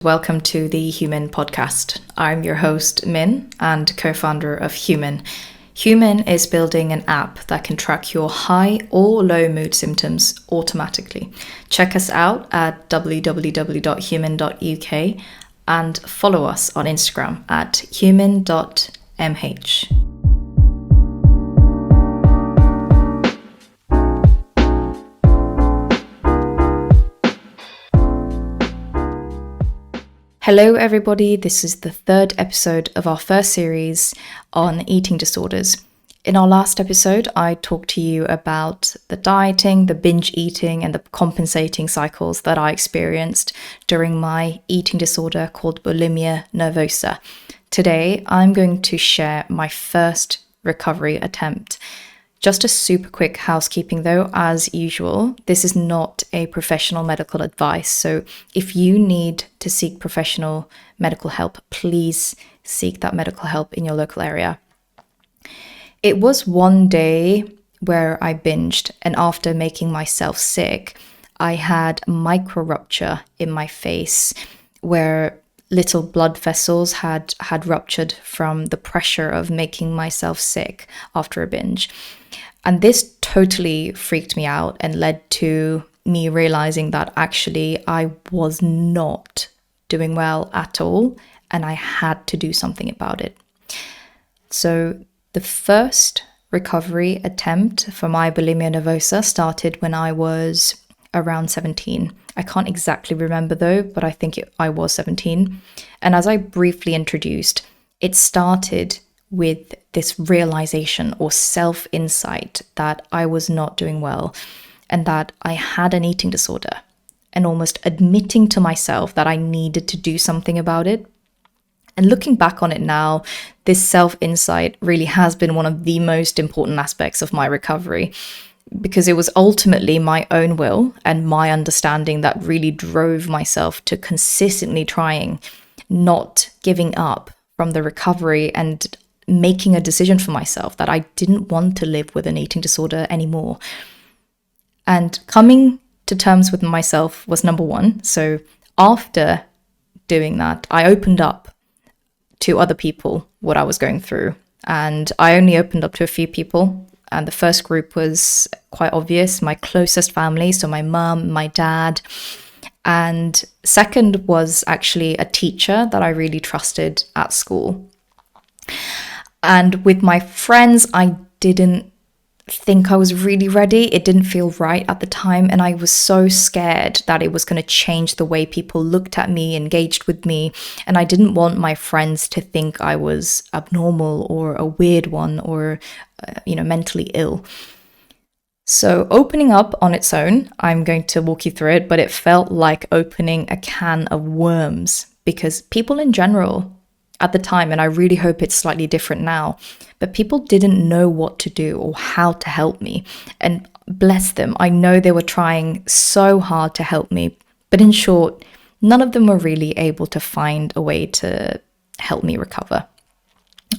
Welcome to the Human Podcast. I'm your host, Min, and co-founder of Human. Human is building an app that can track your high or low mood symptoms automatically. Check us out at www.human.uk and follow us on Instagram at human.mh. Hello everybody, this is the third episode of our first series on eating disorders. In our last episode, I talked to you about the dieting, the binge eating, and the compensating cycles that I experienced during my eating disorder called Bulimia nervosa. Today, I'm going to share my first recovery attempt. Just a super quick housekeeping though, as usual, this is not a professional medical advice. So if you need to seek professional medical help, please seek that medical help in your local area. It was one day where I binged, and after making myself sick, I had a micro rupture in my face where little blood vessels had ruptured from the pressure of making myself sick after a binge. And this totally freaked me out and led to me realizing that actually I was not doing well at all and I had to do something about it. So the first recovery attempt for my bulimia nervosa started when I was around 17. I can't exactly remember though, but I think I was 17. And as I briefly introduced, it started with this realization or self-insight that I was not doing well and that I had an eating disorder, and almost admitting to myself that I needed to do something about it. And looking back on it now, this self-insight really has been one of the most important aspects of my recovery, because it was ultimately my own will and my understanding that really drove myself to consistently trying, not giving up from the recovery and making a decision for myself that I didn't want to live with an eating disorder anymore. And coming to terms with myself was number one. So after doing that, I opened up to other people what I was going through. And I only opened up to a few people. And the first group was quite obvious, my closest family. So my mum, my dad. And second was actually a teacher that I really trusted at school. And with my friends, I didn't think I was really ready. It didn't feel right at the time. And I was so scared that it was going to change the way people looked at me, engaged with me. And I didn't want my friends to think I was abnormal or a weird one or, mentally ill. So opening up on its own, I'm going to walk you through it, but it felt like opening a can of worms, because people in general at the time, and I really hope it's slightly different now, but people didn't know what to do or how to help me. And bless them, I know they were trying so hard to help me, but in short, none of them were really able to find a way to help me recover.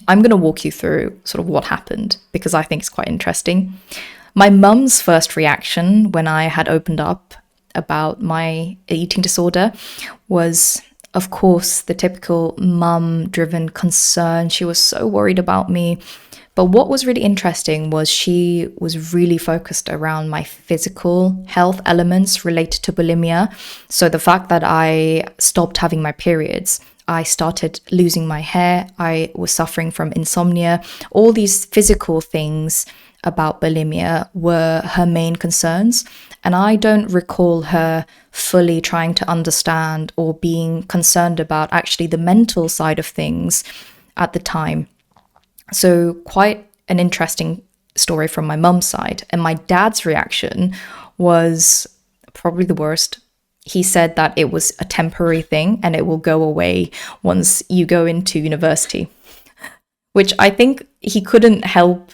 I'm going to walk you through sort of what happened, because I think it's quite interesting. My mum's first reaction when I had opened up about my eating disorder was, of course, the typical mum-driven concern. She was so worried about me. But what was really interesting was she was really focused around my physical health elements related to bulimia. So the fact that I stopped having my periods, I started losing my hair, I was suffering from insomnia, all these physical things about bulimia were her main concerns. And I don't recall her fully trying to understand or being concerned about actually the mental side of things at the time. So quite an interesting story from my mum's side. And my dad's reaction was probably the worst. He said that it was a temporary thing and it will go away once you go into university, which I think he couldn't help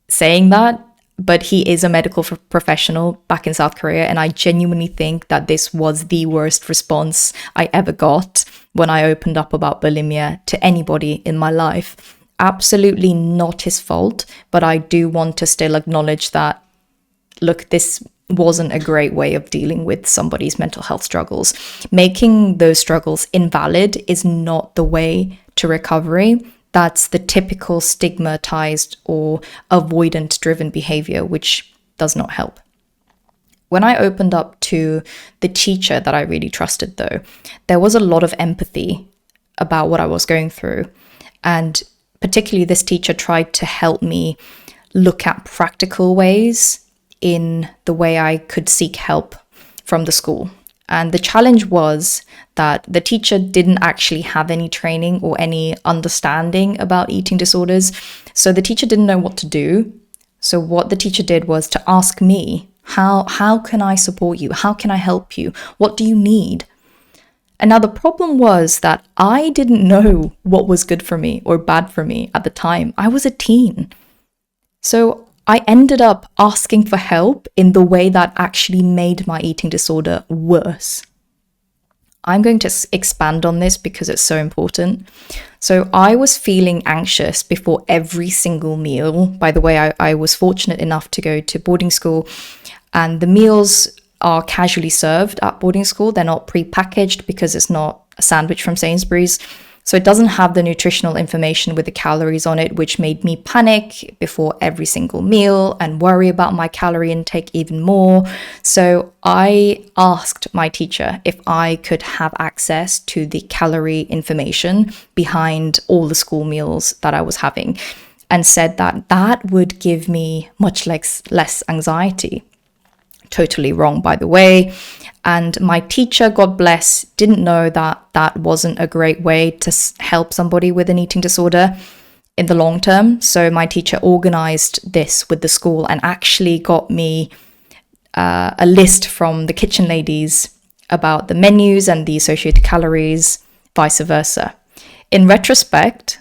saying that. But he is a medical professional back in South Korea, and I genuinely think that this was the worst response I ever got when I opened up about bulimia to anybody in my life. Absolutely not his fault, but I do want to still acknowledge that, look, this wasn't a great way of dealing with somebody's mental health struggles. Making those struggles invalid is not the way to recovery. That's the typical stigmatized or avoidant driven behavior, which does not help. When I opened up to the teacher that I really trusted, though, there was a lot of empathy about what I was going through. And particularly this teacher tried to help me look at practical ways in the way I could seek help from the school. And the challenge was that the teacher didn't actually have any training or any understanding about eating disorders. So the teacher didn't know what to do. So what the teacher did was to ask me, how can I support you? How can I help you? What do you need? And now the problem was that I didn't know what was good for me or bad for me at the time. I was a teen. So I ended up asking for help in the way that actually made my eating disorder worse. I'm going to expand on this because it's so important. So I was feeling anxious before every single meal. By the way, I was fortunate enough to go to boarding school, and the meals are casually served at boarding school. They're not pre-packaged because it's not a sandwich from Sainsbury's. So it doesn't have the nutritional information with the calories on it, which made me panic before every single meal and worry about my calorie intake even more. So I asked my teacher if I could have access to the calorie information behind all the school meals that I was having, and said that that would give me much less anxiety. Totally wrong, by the way. And my teacher, God bless, didn't know that that wasn't a great way to help somebody with an eating disorder in the long term. So my teacher organized this with the school and actually got me a list from the kitchen ladies about the menus and the associated calories, vice versa. In retrospect,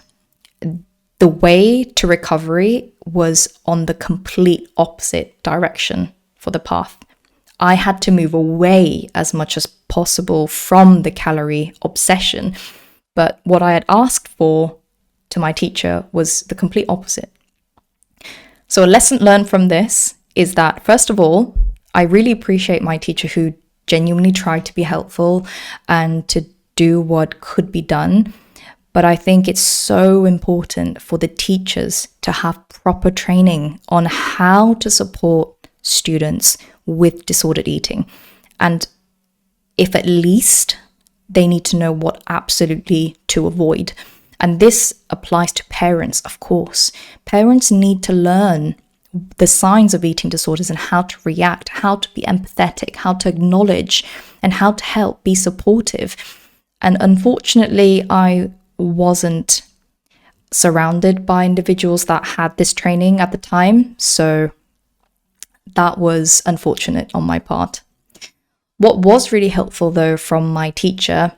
the way to recovery was on the complete opposite direction for the path. I had to move away as much as possible from the calorie obsession. But what I had asked for to my teacher was the complete opposite. So a lesson learned from this is that, first of all, I really appreciate my teacher who genuinely tried to be helpful and to do what could be done. But I think it's so important for the teachers to have proper training on how to support students with disordered eating. And if at least they need to know what absolutely to avoid. And this applies to parents, of course. Parents need to learn the signs of eating disorders and how to react, how to be empathetic, how to acknowledge, and how to help, be supportive. And unfortunately, I wasn't surrounded by individuals that had this training at the time. So that was unfortunate on my part. What was really helpful, though, from my teacher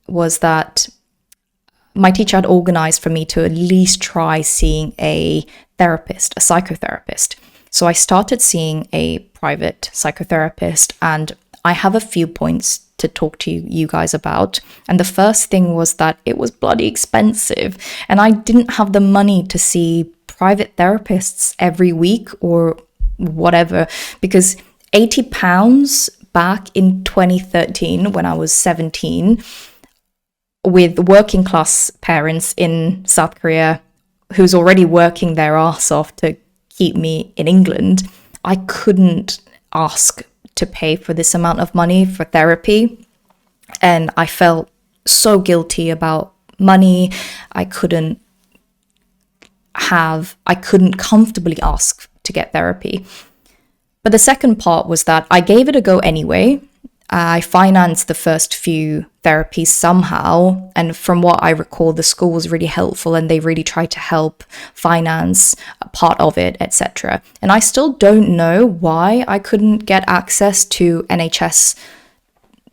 was that my teacher had organized for me to at least try seeing a therapist, a psychotherapist. So I started seeing a private psychotherapist, and I have a few points to talk to you guys about. And the first thing was that it was bloody expensive, and I didn't have the money to see private therapists every week or whatever, because £80 back in 2013 when I was 17 with working class parents in South Korea who's already working their ass off to keep me in England, I couldn't ask to pay for this amount of money for therapy. And I felt so guilty about money. I couldn't comfortably ask to get therapy. But the second part was that I gave it a go anyway. I financed the first few therapies somehow, and from what I recall, the school was really helpful and they really tried to help finance a part of it, etc. And I still don't know why I couldn't get access to NHS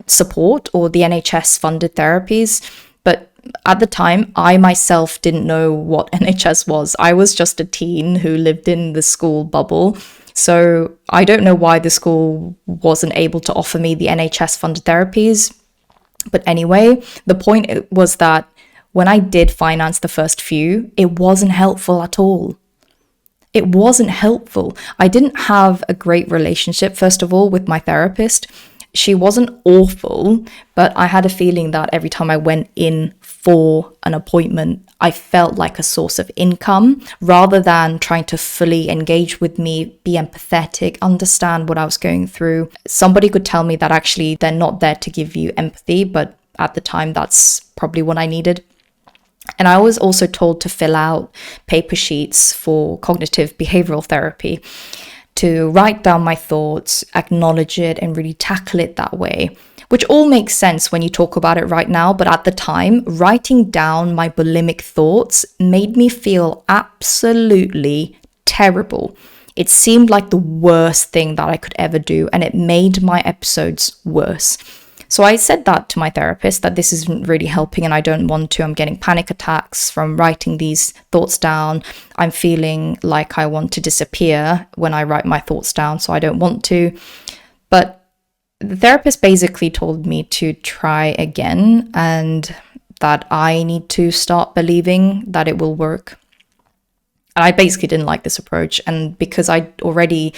support or the NHS funded therapies, but at the time, I myself didn't know what NHS was. I was just a teen who lived in the school bubble. So I don't know why the school wasn't able to offer me the NHS funded therapies. But anyway, the point was that when I did finance the first few, it wasn't helpful at all. it wasn't helpful. I didn't have a great relationship, first of all, with my therapist. She wasn't awful, but I had a feeling that every time I went in for an appointment, I felt like a source of income rather than trying to fully engage with me, be empathetic, understand what I was going through. Somebody could tell me that actually they're not there to give you empathy, but at the time, that's probably what I needed. And I was also told to fill out paper sheets for cognitive behavioral therapy, to write down my thoughts, acknowledge it, and really tackle it that way, which all makes sense when you talk about it right now. But at the time, writing down my bulimic thoughts made me feel absolutely terrible. It seemed like the worst thing that I could ever do, and it made my episodes worse. So I said that to my therapist, that this isn't really helping and I don't want to. I'm getting panic attacks from writing these thoughts down. I'm feeling like I want to disappear when I write my thoughts down, so I don't want to. But the therapist basically told me to try again and that I need to start believing that it will work. And I basically didn't like this approach. And because I already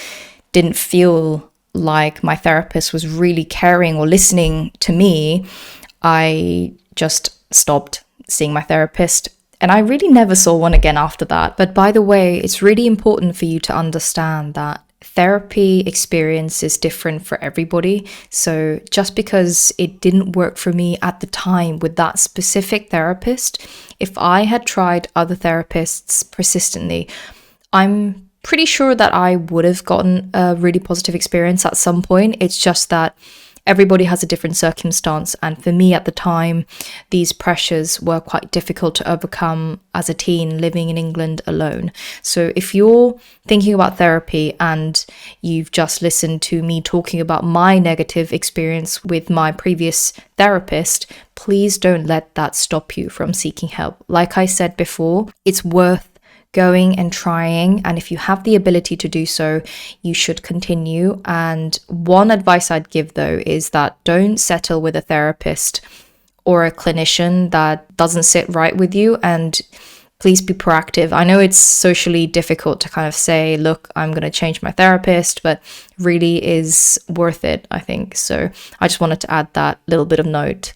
didn't feel like my therapist was really caring or listening to me, I just stopped seeing my therapist. And I really never saw one again after that. But by the way, it's really important for you to understand that therapy experience is different for everybody. So just because it didn't work for me at the time with that specific therapist, if I had tried other therapists persistently, I'm pretty sure that I would have gotten a really positive experience at some point. It's just that everybody has a different circumstance. And for me at the time, these pressures were quite difficult to overcome as a teen living in England alone. So if you're thinking about therapy and you've just listened to me talking about my negative experience with my previous therapist, please don't let that stop you from seeking help. Like I said before, it's worth going and trying, and if you have the ability to do so, you should continue. And one advice I'd give though is that don't settle with a therapist or a clinician that doesn't sit right with you, and please be proactive. I know it's socially difficult to kind of say, look, I'm going to change my therapist, but really is worth it, I think. So I just wanted to add that little bit of note.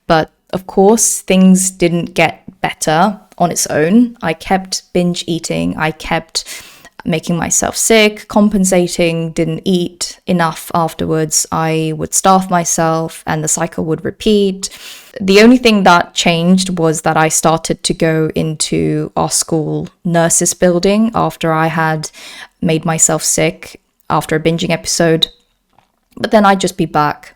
But of course, things didn't get better on its own. I kept binge eating. I kept making myself sick, compensating, didn't eat enough afterwards. I would starve myself and the cycle would repeat. The only thing that changed was that I started to go into our school nurses building after I had made myself sick after a binging episode. But then I'd just be back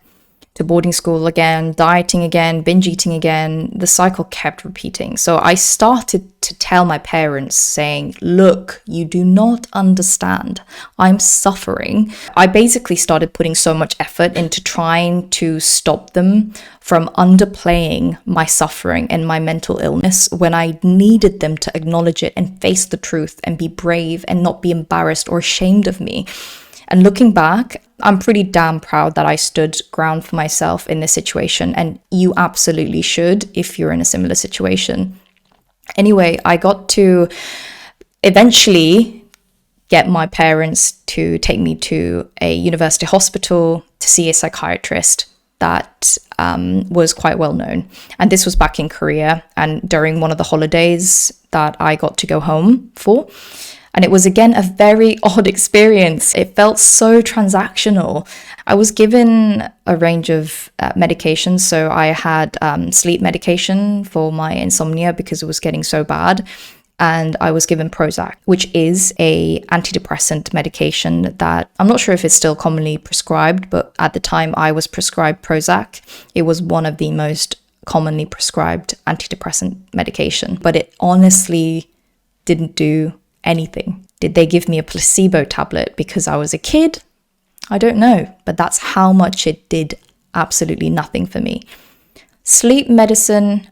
to boarding school again, dieting again, binge eating again. The cycle kept repeating. So I started to tell my parents saying, look, you do not understand. I'm suffering. I basically started putting so much effort into trying to stop them from underplaying my suffering and my mental illness when I needed them to acknowledge it and face the truth and be brave and not be embarrassed or ashamed of me. And looking back, I'm pretty damn proud that I stood ground for myself in this situation, and you absolutely should if you're in a similar situation. Anyway, I got to eventually get my parents to take me to a university hospital to see a psychiatrist that was quite well known. And this was back in Korea and during one of the holidays that I got to go home for. And it was, again, a very odd experience. It felt so transactional. I was given a range of medications. So I had sleep medication for my insomnia because it was getting so bad. And I was given Prozac, which is a antidepressant medication that I'm not sure if it's still commonly prescribed, but at the time I was prescribed Prozac. It was one of the most commonly prescribed antidepressant medication. But it honestly didn't do anything. Did they give me a placebo tablet because I was a kid? I don't know, but that's how much it did absolutely nothing for me. Sleep medicine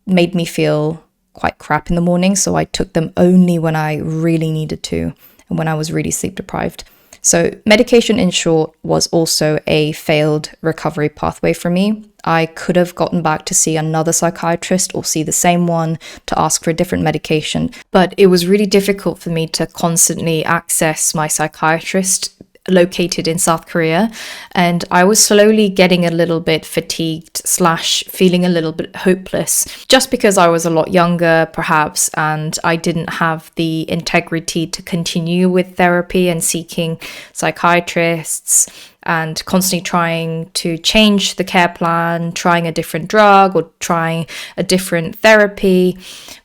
made me feel quite crap in the morning, so I took them only when I really needed to and when I was really sleep deprived. So medication, in short, was also a failed recovery pathway for me. I could have gotten back to see another psychiatrist or see the same one to ask for a different medication. But it was really difficult for me to constantly access my psychiatrist located in South Korea, and I was slowly getting a little bit fatigued / feeling a little bit hopeless, just because I was a lot younger perhaps, and I didn't have the integrity to continue with therapy and seeking psychiatrists and constantly trying to change the care plan, trying a different drug or trying a different therapy.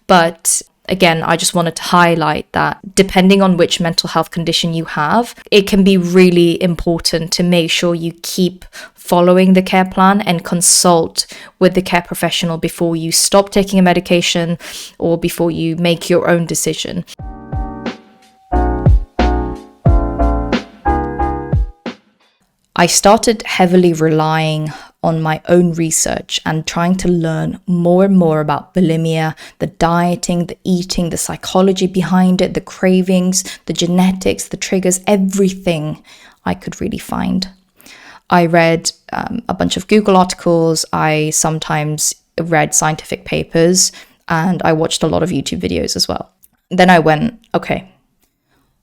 But again, I just wanted to highlight that depending on which mental health condition you have, it can be really important to make sure you keep following the care plan and consult with the care professional before you stop taking a medication or before you make your own decision. I started heavily relying on my own research and trying to learn more and more about bulimia, the dieting, the eating, the psychology behind it, the cravings, the genetics, the triggers, everything I could really find. I read a bunch of Google articles, I sometimes read scientific papers, and I watched a lot of YouTube videos as well. Then I went, okay,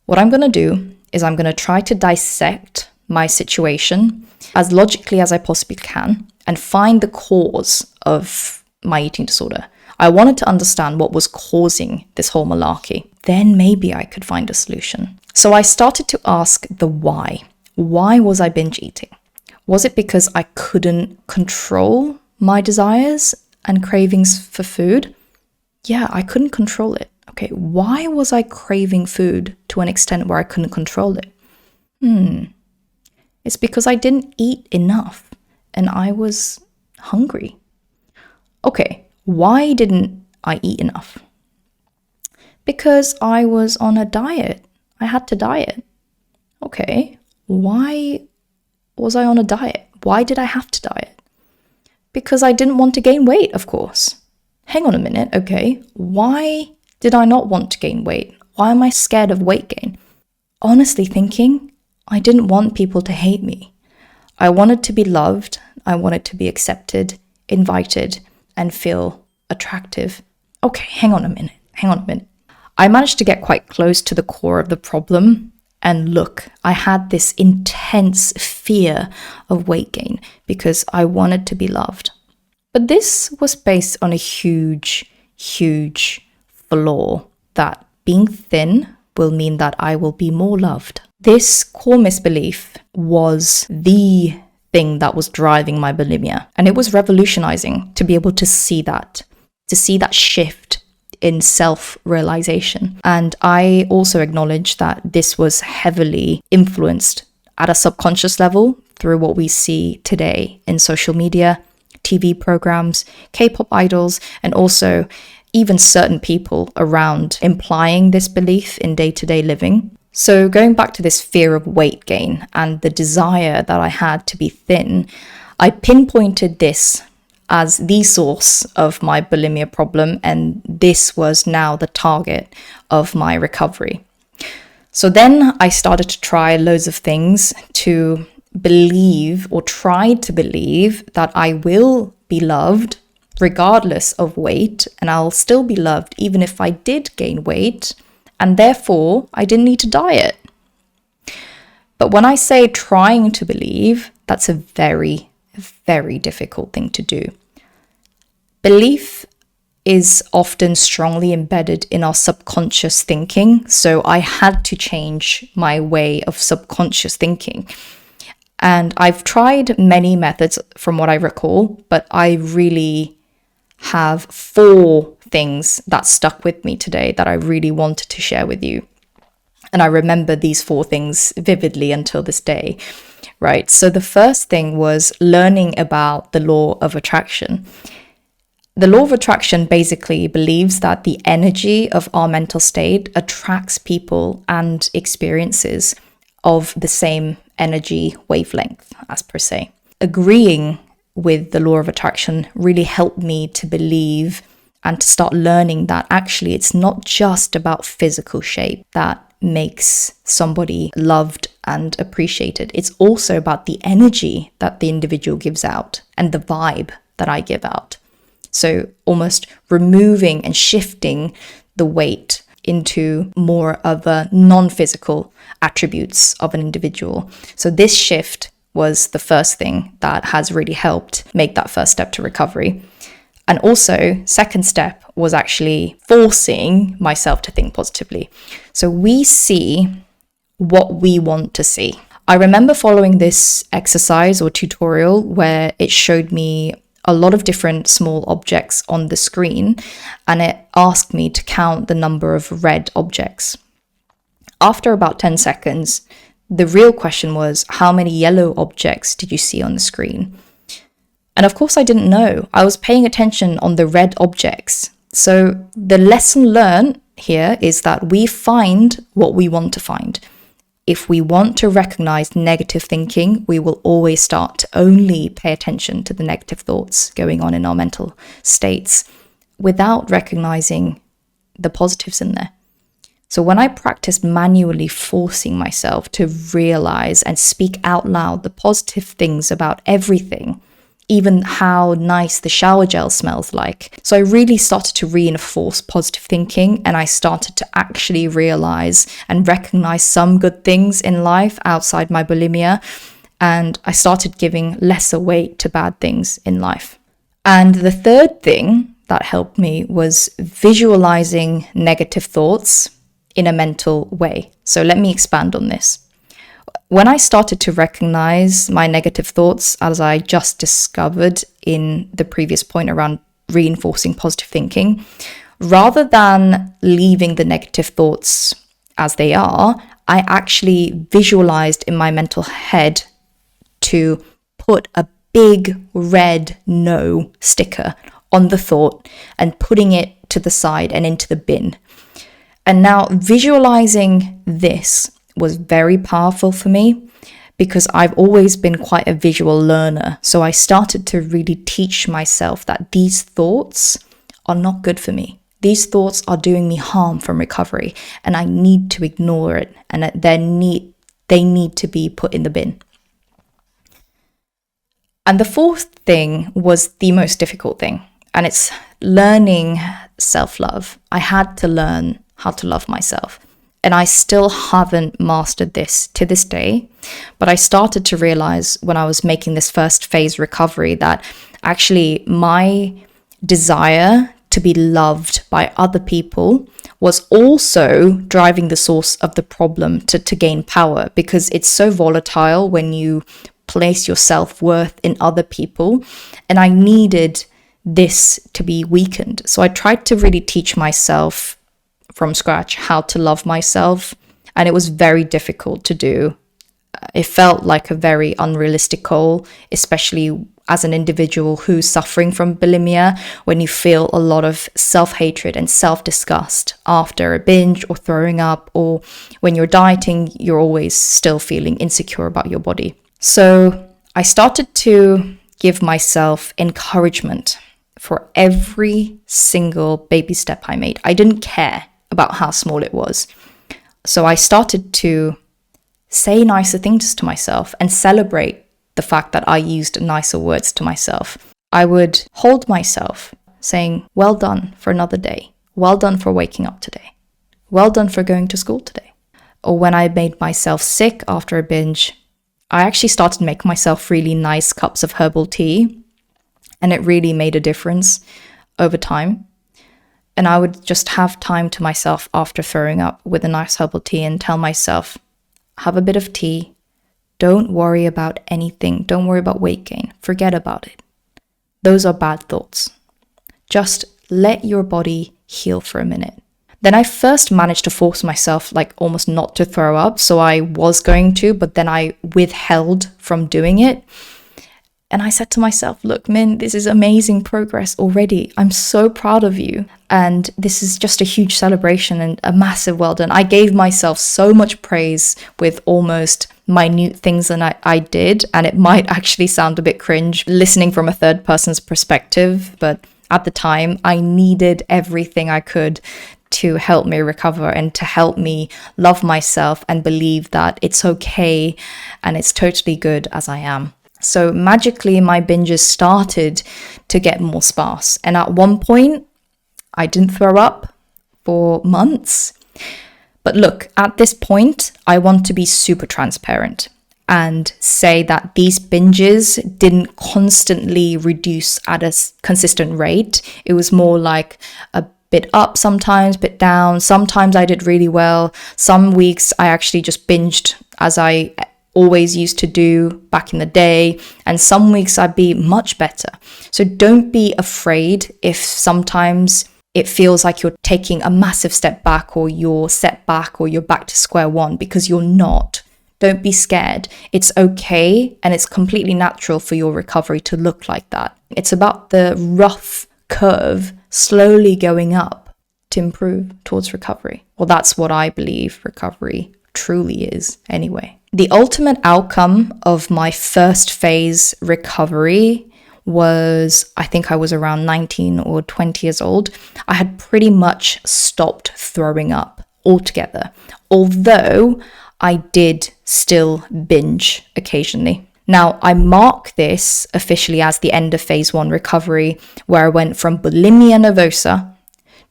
what I'm going to do is I'm going to try to dissect my situation as logically as I possibly can and find the cause of my eating disorder. I wanted to understand what was causing this whole malarkey. Then maybe I could find a solution. So I started to ask the why. Why was I binge eating? Was it because I couldn't control my desires and cravings for food? Yeah, I couldn't control it. Okay, why was I craving food to an extent where I couldn't control it? It's because I didn't eat enough and I was hungry. Okay, why didn't I eat enough? Because I was on a diet. I had to diet. Okay, why was I on a diet? Why did I have to diet? Because I didn't want to gain weight, of course. Hang on a minute, okay, why did I not want to gain weight? Why am I scared of weight gain? Honestly thinking, I didn't want people to hate me. I wanted to be loved. I wanted to be accepted, invited, and feel attractive. Okay, hang on a minute. I managed to get quite close to the core of the problem. And look, I had this intense fear of weight gain because I wanted to be loved. But this was based on a huge flaw that being thin will mean that I will be more loved. This core misbelief was the thing that was driving my bulimia. And it was revolutionizing to be able to see that shift in self-realization. And I also acknowledge that this was heavily influenced at a subconscious level through what we see today in social media, TV programs, K-pop idols, and also even certain people around implying this belief in day-to-day living. So going back to this fear of weight gain and the desire that I had to be thin, I pinpointed this as the source of my bulimia problem, and this was now the target of my recovery. So then I started to try loads of things to believe or try to believe that I will be loved regardless of weight, and I'll still be loved even if I did gain weight, and therefore I didn't need to diet. But when I say trying to believe, that's a very, very difficult thing to do. Belief is often strongly embedded in our subconscious thinking, so I had to change my way of subconscious thinking. And I've tried many methods from what I recall, but I really have 4 things that stuck with me today that I really wanted to share with you. And I remember these 4 things vividly until this day, right? So the first thing was learning about the law of attraction. The law of attraction basically believes that the energy of our mental state attracts people and experiences of the same energy wavelength, as per se. Agreeing with the law of attraction really helped me to believe and to start learning that actually it's not just about physical shape, that makes somebody loved and appreciated. It's also about the energy that the individual gives out and the vibe that I give out. So almost removing and shifting the weight into more of a non-physical attributes of an individual. So this shift was the first thing that has really helped make that first step to recovery. And also, second step was actually forcing myself to think positively. So we see what we want to see. I remember following this exercise or tutorial where it showed me a lot of different small objects on the screen, and it asked me to count the number of red objects. After about 10 seconds, the real question was, how many yellow objects did you see on the screen? And of course I didn't know. I was paying attention on the red objects. So the lesson learned here is that we find what we want to find. If we want to recognize negative thinking, we will always start to only pay attention to the negative thoughts going on in our mental states without recognizing the positives in there. So when I practiced manually forcing myself to realize and speak out loud the positive things about everything, even how nice the shower gel smells like. So I really started to reinforce positive thinking, and I started to actually realize and recognize some good things in life outside my bulimia. And I started giving lesser weight to bad things in life. And the third thing that helped me was visualizing negative thoughts in a mental way. So let me expand on this. When I started to recognize my negative thoughts, as I just discovered in the previous point around reinforcing positive thinking, rather than leaving the negative thoughts as they are, I actually visualized in my mental head to put a big red no sticker on the thought and putting it to the side and into the bin. And now visualizing this was very powerful for me because I've always been quite a visual learner. So I started to really teach myself that these thoughts are not good for me. These thoughts are doing me harm from recovery, and I need to ignore it, and that they need to be put in the bin. And the fourth thing was the most difficult thing, and it's learning self-love. I had to learn how to love myself. And I still haven't mastered this to this day. But I started to realize when I was making this first phase recovery that actually my desire to be loved by other people was also driving the source of the problem to gain power, because it's so volatile when you place your self-worth in other people. And I needed this to be weakened. So I tried to really teach myself from scratch how to love myself, and it was very difficult to do. It felt like a very unrealistic goal, especially as an individual who's suffering from bulimia, when you feel a lot of self-hatred and self-disgust after a binge or throwing up, or when you're dieting, you're always still feeling insecure about your body. So I started to give myself encouragement for every single baby step I made. I didn't care about how small it was. So I started to say nicer things to myself and celebrate the fact that I used nicer words to myself. I would hold myself saying, well done for another day. Well done for waking up today. Well done for going to school today. Or when I made myself sick after a binge, I actually started making myself really nice cups of herbal tea, and it really made a difference over time. And I would just have time to myself after throwing up with a nice herbal tea and tell myself, have a bit of tea. Don't worry about anything. Don't worry about weight gain. Forget about it. Those are bad thoughts. Just let your body heal for a minute. Then I first managed to force myself like almost not to throw up. So I was going to, but then I withheld from doing it. And I said to myself, look, Min, this is amazing progress already. I'm so proud of you. And this is just a huge celebration and a massive well done. I gave myself so much praise with almost minute things that I did. And it might actually sound a bit cringe listening from a third person's perspective. But at the time, I needed everything I could to help me recover and to help me love myself and believe that it's okay and it's totally good as I am. So magically, my binges started to get more sparse. And at one point, I didn't throw up for months. But look, at this point, I want to be super transparent and say that these binges didn't constantly reduce at a consistent rate. It was more like a bit up sometimes, bit down. Sometimes I did really well. Some weeks I actually just binged as I always used to do back in the day. And some weeks I'd be much better. So don't be afraid if sometimes it feels like you're taking a massive step back or you're set back or you're back to square one, because you're not. Don't be scared. It's okay and it's completely natural for your recovery to look like that. It's about the rough curve slowly going up to improve towards recovery. Well, that's what I believe recovery truly is anyway. The ultimate outcome of my first phase recovery was, I think I was around 19 or 20 years old. I had pretty much stopped throwing up altogether, although I did still binge occasionally. Now, I mark this officially as the end of phase 1 recovery, where I went from bulimia nervosa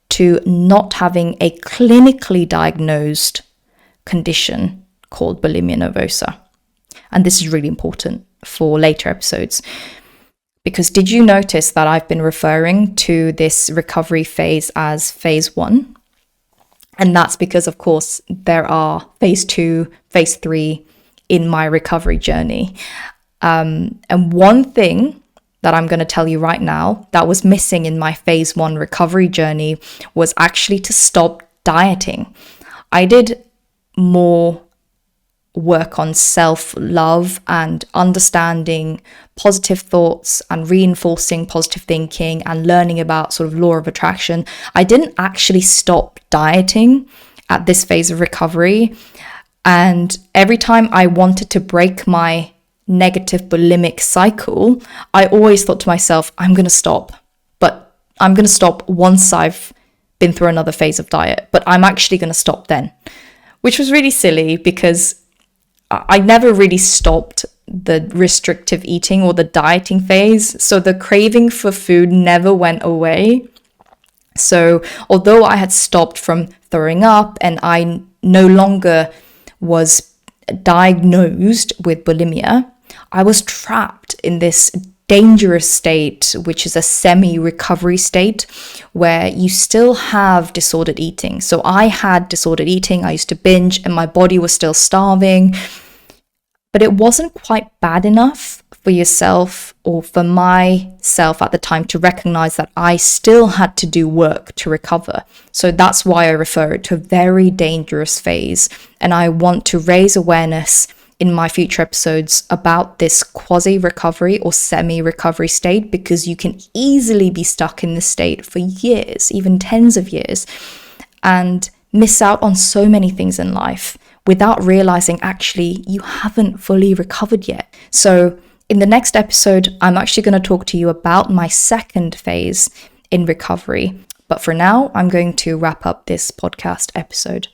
to not having a clinically diagnosed condition called bulimia nervosa. And this is really important for later episodes, because did you notice that I've been referring to this recovery phase as phase 1? And that's because, of course, there are phase 2, phase 3 in my recovery journey. And one thing that I'm going to tell you right now that was missing in my phase 1 recovery journey was actually to stop dieting. I did more work on self-love and understanding positive thoughts and reinforcing positive thinking and learning about sort of law of attraction. I didn't actually stop dieting at this phase of recovery. And every time I wanted to break my negative bulimic cycle, I always thought to myself, I'm going to stop. But I'm going to stop once I've been through another phase of diet. But I'm actually going to stop then, which was really silly because I never really stopped the restrictive eating or the dieting phase. So the craving for food never went away. So although I had stopped from throwing up and I no longer was diagnosed with bulimia, I was trapped in this dangerous state, which is a semi-recovery state where you still have disordered eating. So I had disordered eating. I used to binge and my body was still starving, but it wasn't quite bad enough for yourself or for myself at the time to recognize that I still had to do work to recover. So that's why I refer it to a very dangerous phase. And I want to raise awareness in my future episodes about this quasi-recovery or semi-recovery state, because you can easily be stuck in this state for years, even tens of years, and miss out on so many things in life without realizing actually you haven't fully recovered yet. So in the next episode, I'm actually going to talk to you about my second phase in recovery. But for now, I'm going to wrap up this podcast episode.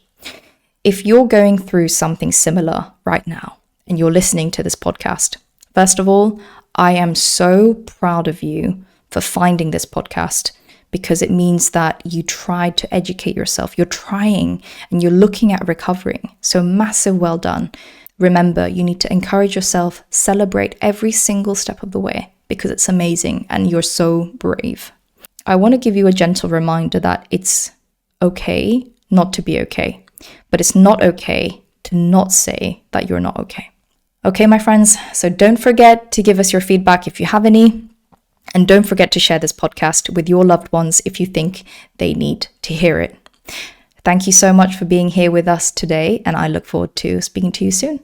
If you're going through something similar right now and you're listening to this podcast, first of all, I am so proud of you for finding this podcast, because it means that you tried to educate yourself. You're trying and you're looking at recovering. So massive well done. Remember, you need to encourage yourself, celebrate every single step of the way, because it's amazing and you're so brave. I want to give you a gentle reminder that it's okay not to be okay. But it's not okay to not say that you're not okay. Okay, my friends, so don't forget to give us your feedback if you have any. And don't forget to share this podcast with your loved ones if you think they need to hear it. Thank you so much for being here with us today, and I look forward to speaking to you soon.